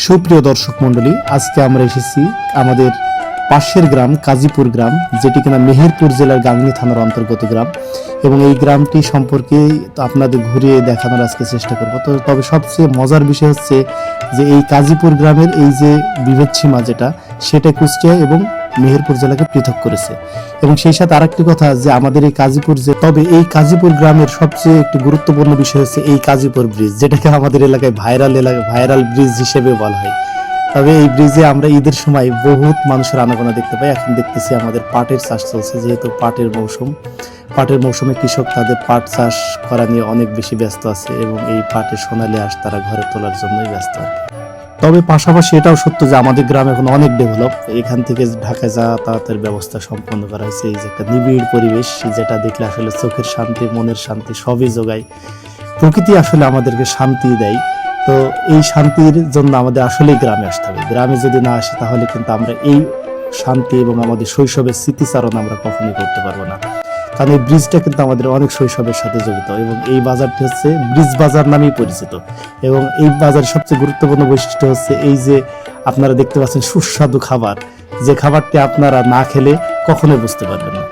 সুপ্রিয় দর্শক মণ্ডলী, আজকে আমরা এসেছি আমাদের পাশের গ্রাম কাজীপুর গ্রাম, যেটি কিনা মেহেরপুর জেলার গাংনী থানার অন্তর্গত গ্রাম, এবং এই গ্রামটি সম্পর্কে আপনাদের ঘুরিয়ে দেখানোর আজকে চেষ্টা করব। তবে সবচেয়ে মজার বিষয় হচ্ছে যে এই কাজীপুর গ্রামের এই যে বিভেদ সীমা সেটা কুষ্টিয়া এবং মেহেরপুর জেলাকে পৃথক করেছে। এবং সেই সাথে আরেকটি কথা যে আমাদের এই কাজীপুর গ্রামের সবচেয়ে একটি গুরুত্বপূর্ণ বিষয় হচ্ছে এই কাজীপুর ব্রিজ, যেটাকে আমাদের এলাকায় ভাইরাল ব্রিজ হিসেবে বলা হয়। তবে এই ব্রিজে আমরা ঈদের সময় বহুত মানুষের আনাগোনা দেখতে পাই। এখন দেখতেছি আমাদের পাটের চাষ চলছে, যেহেতু পাটের মৌসুমে কৃষক তাদের পাট চাষ করা নিয়ে অনেক বেশি ব্যস্ত আছে এবং এই পাটের সোনালী আঁশ তারা ঘরে তোলার জন্যই ব্যস্ত আর কি। তবে পাশাপাশি এটাও সত্য যে আমাদের গ্রাম এখন অনেক ডেভেলপ। এখান থেকে ঢাকায় যাতায়াতের ব্যবস্থা সম্পন্ন করা হয়েছে। এই যে একটা নিবিড় পরিবেশ, যেটা দেখলে আসলে চোখের শান্তি, মনের শান্তি সবই যোগায়। প্রকৃতি আসলে আমাদেরকে শান্তি দেয়। তো এই শান্তির জন্য আমাদের আসলেই গ্রামে আসতে হবে। গ্রামে যদি না আসি তাহলে কিন্তু আমরা এই শান্তি এবং আমাদের শৈশবের স্মৃতিচারণ আমরা কখনোই করতে পারবো না। কারণ এই ব্রিজটা কিন্তু আমাদের অনেক শৈশবের সাথে জড়িত এবং এই বাজারটি হচ্ছে ব্রিজ বাজার নামেই পরিচিত। এবং এই বাজারের সবচেয়ে গুরুত্বপূর্ণ বৈশিষ্ট্য হচ্ছে এই যে আপনারা দেখতে পাচ্ছেন সুস্বাদু খাবার, যে খাবারটি আপনারা না খেলে কখনোই বুঝতে পারবেন না।